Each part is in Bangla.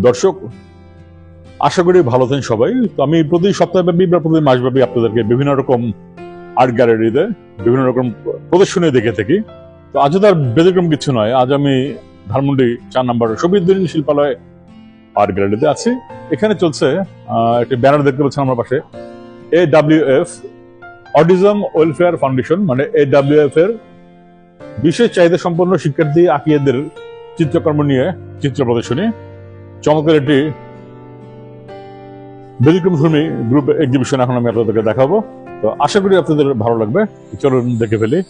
দর্শক, আশা করি ভালো আছেন সবাই। তো আমি প্রতি সপ্তাহব্যাপী বা প্রতি মাসব্যাপী আপনাদেরকে বিভিন্ন রকম আর্ট গ্যালারিতে বিভিন্ন রকম প্রদর্শনী দেখে থাকি। তো আজও তার ব্যতিক্রম কিছু নয়। আজ আমি ধানমন্ডি ৪ নম্বর শফিউদ্দিন শিল্পালয় আর্ট গ্যালারিতে আছি। এখানে চলছে একটি ব্যানার দেখতে পাচ্ছেন আমার পাশে, AWF অটিজম ওয়েলফেয়ার ফাউন্ডেশন, মানে AWF এর বিশেষ চাহিদা সম্পন্ন শিক্ষার্থী আকিয়াদের চিত্রকর্ম নিয়ে চিত্র প্রদর্শনী। চমৎকার একটি ব্যতিক্রমধর্মী গ্রুপ এক্সিবিশন এখন আমি আপনাদেরকে দেখাবো। তো আশা করি আপনাদের ভালো লাগবে। চলুন দেখে ফেলি।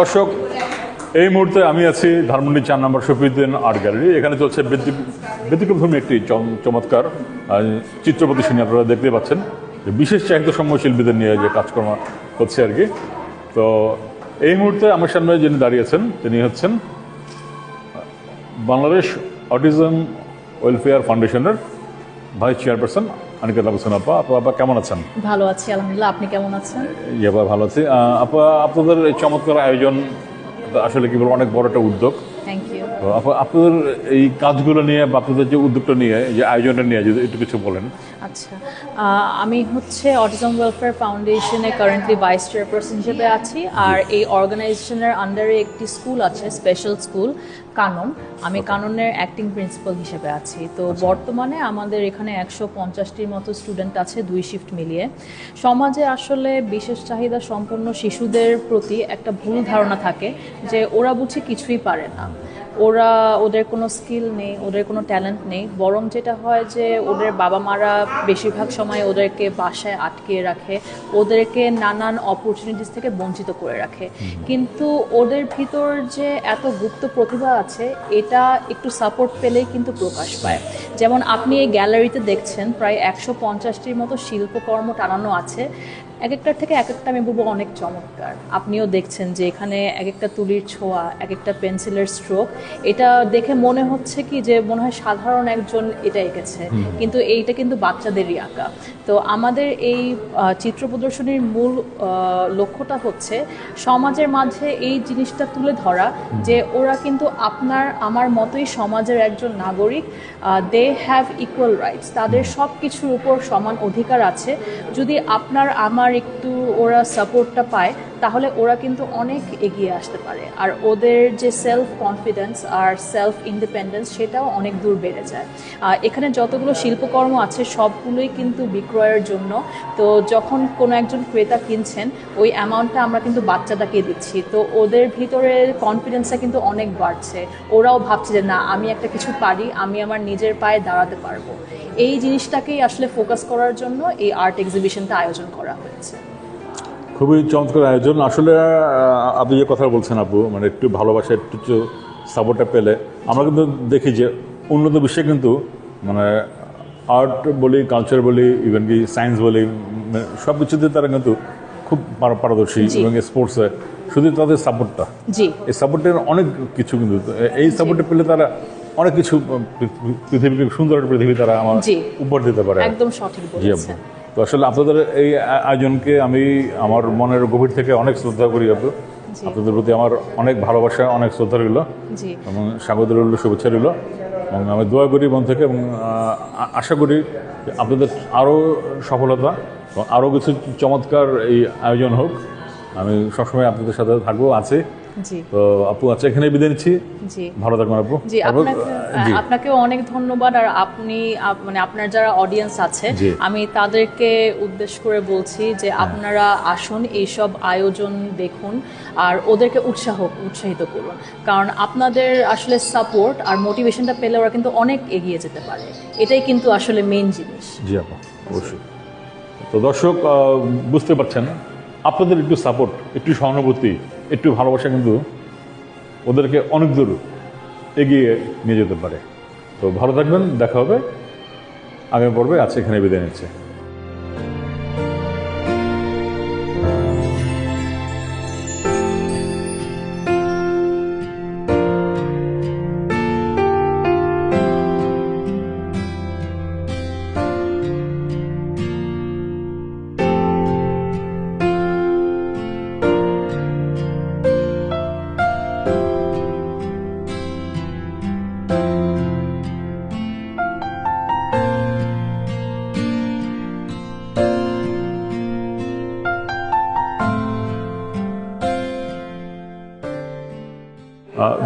দর্শক, এই মুহূর্তে আমি আছি ধানমন্ডি ৪ নম্বর শফিউদ্দিন আর্ট গ্যালারি। এখানে চলছে ব্যতিক্রমধর্মী একটি চমৎকার চিত্র প্রদর্শনী। আপনারা দেখতে পাচ্ছেন যে বিশেষ চাহিদা সম্পন্ন শিল্পীদের নিয়ে যে কাজকর্ম হচ্ছে আর কি। তো এই মুহূর্তে আমার সামনে যিনি দাঁড়িয়েছেন তিনি হচ্ছেন বাংলাদেশ অটিজম ওয়েলফেয়ার ফাউন্ডেশনের ভাইস চেয়ারপারসন আনিকাত হোসেন আপা। আপা কেমন আছেন? ভালো আছি আলহামদুলিল্লাহ, আপনি কেমন আছেন? আপা ভালো আছি। আপা, আপনাদের এই চমৎকার আয়োজন আসলে কি বলবো, অনেক বড় একটা উদ্যোগ। Thank you. তো আপনাদের এই কাজগুলো নিয়ে বা আপনাদের যে উদ্যোগটা নিয়ে, যে আয়োজনটা নিয়ে যদি একটু কিছু বলেন। আচ্ছা, আমি হচ্ছে অটিজম ওয়েলফেয়ার ফাউন্ডেশনে কারেন্টলি ভাইস চেয়ারপারসন হিসেবে আছি। আর এই অর্গানাইজেশনের আন্ডারে একটি স্কুল আছে, স্পেশাল স্কুল কানন। আমি কাননের অ্যাক্টিং প্রিন্সিপাল হিসেবে আছি। তো বর্তমানে আমাদের এখানে 150টির মতো স্টুডেন্ট আছে, 2 শিফট মিলিয়ে। সমাজে আসলে বিশেষ চাহিদা সম্পন্ন শিশুদের প্রতি একটা ভুল ধারণা থাকে যে ওরা বুঝি কিছুই পারে না। ওদের কোনো স্কিল নেই, ওদের কোনো ট্যালেন্ট নেই, বরং যেটা হয় যে ওদের বাবা মারা বেশিরভাগ সময় ওদেরকে বাসায় আটকে রাখে, ওদেরকে নানান অপরচুনিটিস থেকে বঞ্চিত করে রাখে। কিন্তু ওদের ভিতর যে এত গুপ্ত প্রতিভা আছে, এটা একটু সাপোর্ট পেলেই কিন্তু প্রকাশ পায়। যেমন আপনি এই গ্যালারিতে দেখছেন প্রায় 150টির মতো শিল্পকর্ম টানানো আছে, এক একটার থেকে এক একটা আমি বলবো অনেক চমৎকার। আপনিও দেখছেন যে এখানে এক একটা তুলির ছোঁয়া, এক একটা পেন্সিলের স্ট্রোক, এটা দেখে মনে হচ্ছে কি যে মনে হয় সাধারণ একজন এটা এঁকেছে, কিন্তু এইটা কিন্তু বাচ্চাদেরই আঁকা। তো আমাদের এই চিত্র প্রদর্শনীর মূল লক্ষ্যটা হচ্ছে সমাজের মাঝে এই জিনিসটা তুলে ধরা যে ওরা কিন্তু আপনার আমার মতোই সমাজের একজন নাগরিক, দে হ্যাভ ইকুয়াল রাইটস, তাদের সব কিছুর উপর সমান অধিকার আছে। যদি আপনার আমার একটু ওরা সাপোর্টটা পায় তাহলে ওরা কিন্তু অনেক এগিয়ে আসতে পারে, আর ওদের যে সেলফ কনফিডেন্স আর সেলফ ইন্ডিপেন্ডেন্স সেটাও অনেক দূর বেড়ে যায়। এখানে যতগুলো শিল্পকর্ম আছে সবগুলোই কিন্তু বিক্রয়ের জন্য। তো যখন কোনো একজন ক্রেতা কিনছেন ওই অ্যামাউন্টটা আমরা কিন্তু বাচ্চাটাকে দিচ্ছি, তো ওদের ভিতরে কনফিডেন্সটা কিন্তু অনেক বাড়ছে। ওরাও ভাবছে যে না, আমি একটা কিছু পারি, আমি আমার নিজের পায়ে দাঁড়াতে পারবো। এই জিনিসটাকেই আসলে ফোকাস করার জন্য এই আর্ট এক্সিবিশনটা আয়োজন করা হয়েছে। খুবই চমৎকার আয়োজন আসলে। আপনি যে কথা বলছেন আপু, মানে একটু ভালোবাসা, একটু সাপোর্টটা পেলে আমরা কিন্তু দেখি যে উন্নত বিশ্বে কিন্তু মানে আর্ট বলি, কালচার বলি, ইভেন কি সায়েন্স বলি, সব কিছুতে তারা কিন্তু খুব পারদর্শী এবং স্পোর্টসে। শুধু তাদের সাপোর্টটা, এই সাপোর্টের অনেক কিছু কিন্তু এই সাপোর্টে পেলে তারা অনেক কিছু পৃথিবীকে সুন্দর একটা পৃথিবী তারা আমার উপহার দিতে পারে। একদম সঠিক বলেছেন। তো আসলে আপনাদের এই আয়োজনকে আমি আমার মনের গভীর থেকে অনেক শ্রদ্ধা করি আপু। আপনাদের প্রতি আমার অনেক ভালোবাসা, অনেক শ্রদ্ধা রইল এবং স্বাগত রইল, শুভেচ্ছা রইল, এবং আমি দোয়া করি মন থেকে এবং আশা করি আপনাদের আরও সফলতা এবং আরও কিছু চমৎকার এই আয়োজন হোক। আমি সবসময় আপনাদের সাথে থাকবো, আছি। তো আপু আছে, এখানে বিদায় নিচ্ছি। ভালো থাকবেন আপু। জি, আপনাকেও অনেক ধন্যবাদ। আর আপনি মানে আপনার যারা অডিয়েন্স আছে আমি তাদেরকে উদ্দেশ্য করে বলছি যে আপনারা আসুন, এইসব আয়োজন দেখুন আর ওদেরকে উৎসাহিত করুন, কারণ আপনাদের আসলে সাপোর্ট আর মোটিভেশনটা পেলে ওরা কিন্তু অনেক এগিয়ে যেতে পারে। এটাই কিন্তু আসলে মেইন জিনিস। জি আপু, অবশ্যই। তো দর্শক বুঝতে পারছেন, আপনাদের একটু সাপোর্ট, একটু সহানুভূতি, একটু ভালোবাসা কিন্তু ওদেরকে অনেক দূর এগিয়ে নিয়ে যেতে পারে। তো ভালো থাকবেন, দেখা হবে আগামী পর্বে। আছে এখানে বিদায় নিচ্ছে।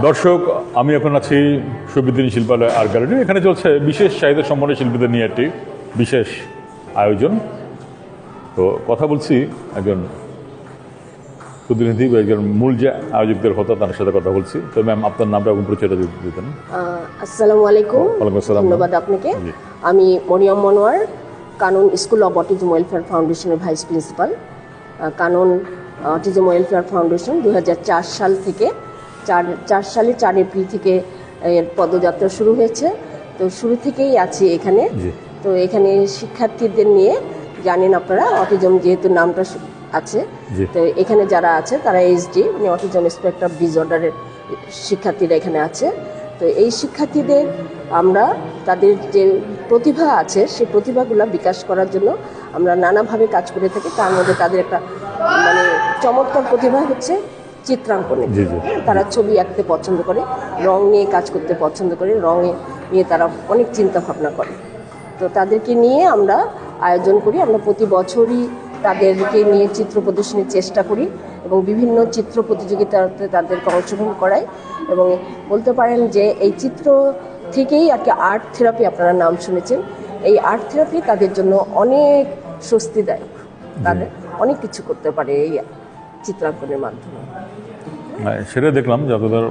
দর্শক, আমি এখন আছি সুবিদিনী শিল্পালয় আর্ট গ্যালারি। এখানে চলছে বিশেষ চাহিদা সম্পন্ন শিল্পীদের নিয়ে একটি বিশেষ আয়োজন। তো কথা বলছি একজন প্রতিনিধি বা একজন মূল যে আয়োজকদের কথা, তার সাথে কথা বলছি। তো ম্যাম, আপনার নামটা এবং পরিচয়টা দিতেন। আসসালামু আলাইকুম। ধন্যবাদ আপনাকে। আমি মরিয়ম মনোয়ার, কানন স্কুল অব অটিজম ওয়েলফেয়ার ফাউন্ডেশনের ভাইস প্রিন্সিপাল। কানন অটিজম ওয়েলফেয়ার ফাউন্ডেশন 2004 সাল থেকে 4 সালে 4 এপ্রিল থেকে এর পদযাত্রা শুরু হয়েছে। তো শুরু থেকেই আছি এখানে। তো এখানে শিক্ষার্থীদের নিয়ে, জানেন আপনারা অটিজম যেহেতু নামটা আছে, তো এখানে যারা আছে তারা এইচডি মানে অটিজম স্পেকট্রাম ডিসঅর্ডারের শিক্ষার্থীরা এখানে আছে। তো এই শিক্ষার্থীদের আমরা তাদের যে প্রতিভা আছে সেই প্রতিভাগুলো বিকাশ করার জন্য আমরা নানাভাবে কাজ করে থাকি। তার মধ্যে তাদের একটা মানে চমৎকার প্রতিভা হচ্ছে চিত্রাঙ্কনে। তারা ছবি আঁকতে পছন্দ করে, রং নিয়ে কাজ করতে পছন্দ করে, রঙে নিয়ে তারা অনেক চিন্তা ভাবনা করে। তো তাদেরকে নিয়ে আমরা আয়োজন করি। আমরা প্রতি বছরই তাদেরকে নিয়ে চিত্র প্রদর্শনীর চেষ্টা করি এবং বিভিন্ন চিত্র প্রতিযোগিতাতে তাদেরকে অংশগ্রহণ করাই। এবং বলতে পারেন যে এই চিত্র থেকেই আর কি আর্ট থেরাপি, আপনারা নাম শুনেছেন, এই আর্ট থেরাপি তাদের জন্য অনেক স্বস্তিদায়ক। তাদের অনেক কিছু করতে পারে এই চিত্রাঙ্কনের মাধ্যমে। সেটা দেখলাম যে আপনাদের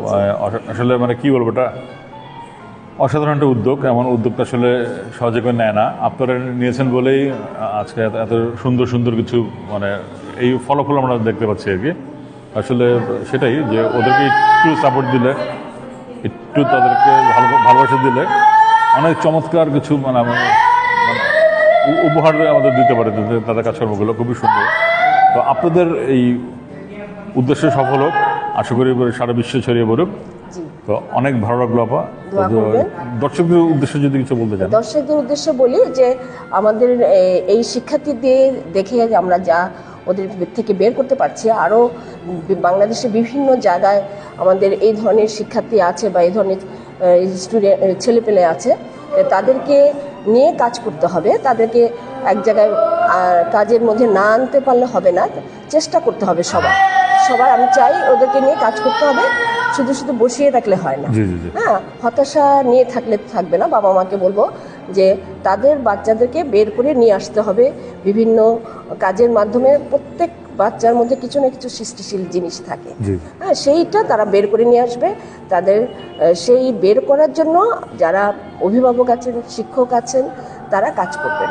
আসলে মানে কি বলবো, এটা অসাধারণ একটা উদ্যোগ। এমন উদ্যোগটা আসলে সহজে করে নেয় না, আপনারা নিয়েছেন বলেই আজকে এত সুন্দর সুন্দর কিছু মানে এই ফলাফল আমরা দেখতে পাচ্ছি আর কি। আসলে সেটাই যে ওদেরকে একটু সাপোর্ট দিলে, একটু তাদেরকে ভালোবাসা দিলে অনেক চমৎকার কিছু মানে উপহার আমাদের দিতে পারে তাদের কাজকর্মগুলো খুবই সুন্দর। তো আপনাদের এই উদ্দেশ্য সফল হোক, আশা করি সারা বিশ্বে ছড়িয়ে পড়ুক। তো অনেক ভালো লাগলো আপা। দর্শকদের উদ্দেশ্যে যদি কিছু বলতে চান। দর্শকদের উদ্দেশ্যে বলি যে আমাদের এই শিক্ষার্থীদের দেখে আমরা যা ওদের থেকে বের করতে পারছি, আরও বাংলাদেশের বিভিন্ন জায়গায় আমাদের এই ধরনের শিক্ষার্থী আছে বা এই ধরনের স্টুডেন্ট ছেলেপেলে আছে, তাদেরকে নিয়ে কাজ করতে হবে। তাদেরকে এক জায়গায় কাজের মধ্যে না আনতে পারলে হবে না, চেষ্টা করতে হবে সবার। আমি চাই ওদেরকে নিয়ে কাজ করতে হবে, শুধু শুধু বসিয়ে রাখলে হয় না। হ্যাঁ, হতাশা নিয়ে থাকবে না। বাবা মাকে বলবো যে তাদের বাচ্চাদেরকে বের করে নিয়ে আসতে হবে বিভিন্ন কাজের মাধ্যমে। প্রত্যেক বাচ্চার মধ্যে কিছু না কিছু সৃষ্টিশীল জিনিস থাকে, হ্যাঁ, সেইটা তারা বের করে নিয়ে আসবে। তাদের সেই বের করার জন্য যারা অভিভাবক আছেন, শিক্ষক আছেন, তারা কাজ করবেন।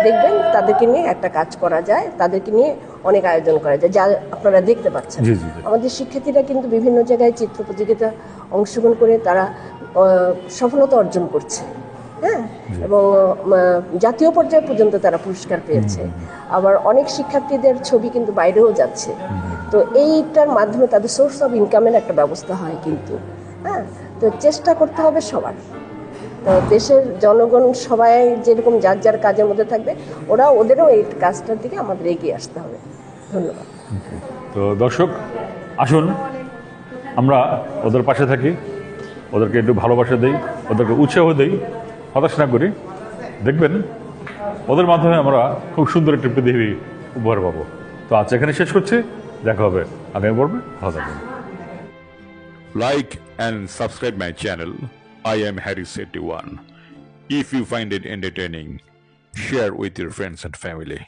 দেখবেন তাদেরকে নিয়ে একটা কাজ করা যায়, তাদেরকে নিয়ে অনেক আয়োজন করা যায়, যা আপনারা দেখতে পাচ্ছেন। আমাদের শিক্ষার্থীরা কিন্তু বিভিন্ন জায়গায় চিত্র প্রতিযোগিতা অংশগ্রহণ করে তারা সফলতা অর্জন করছে, হ্যাঁ, এবং জাতীয় পর্যায় পর্যন্ত তারা পুরস্কার পেয়েছে। আবার অনেক শিক্ষার্থীদের ছবি কিন্তু বাইরেও যাচ্ছে। তো এইটার মাধ্যমে তাদের সোর্স অফ ইনকামের একটা ব্যবস্থা হয় কিন্তু, হ্যাঁ। তো চেষ্টা করতে হবে সবার। তো দেশের জনগণ সবাই যেরকম যার যার কাজের মধ্যে থাকবে, ওদেরও এই কাজটার দিকে আমাদের এগিয়ে আসতে হবে। ধন্যবাদ। তো দর্শক আসুন আমরা ওদের পাশে থাকি, ওদেরকে একটু ভালোবাসা দেই, ওদেরকে উৎসাহ দেই, হতাশ না করি। দেখবেন ওদের মাধ্যমে আমরা খুব সুন্দর একটি পৃথিবী উপহার পাবো। তো আজ এখানে শেষ করছি, দেখা হবে আগামী পর্বে। ভালো থাকবেন। Like and subscribe my channel. I am Harris81. If you find it entertaining, share with your friends and family.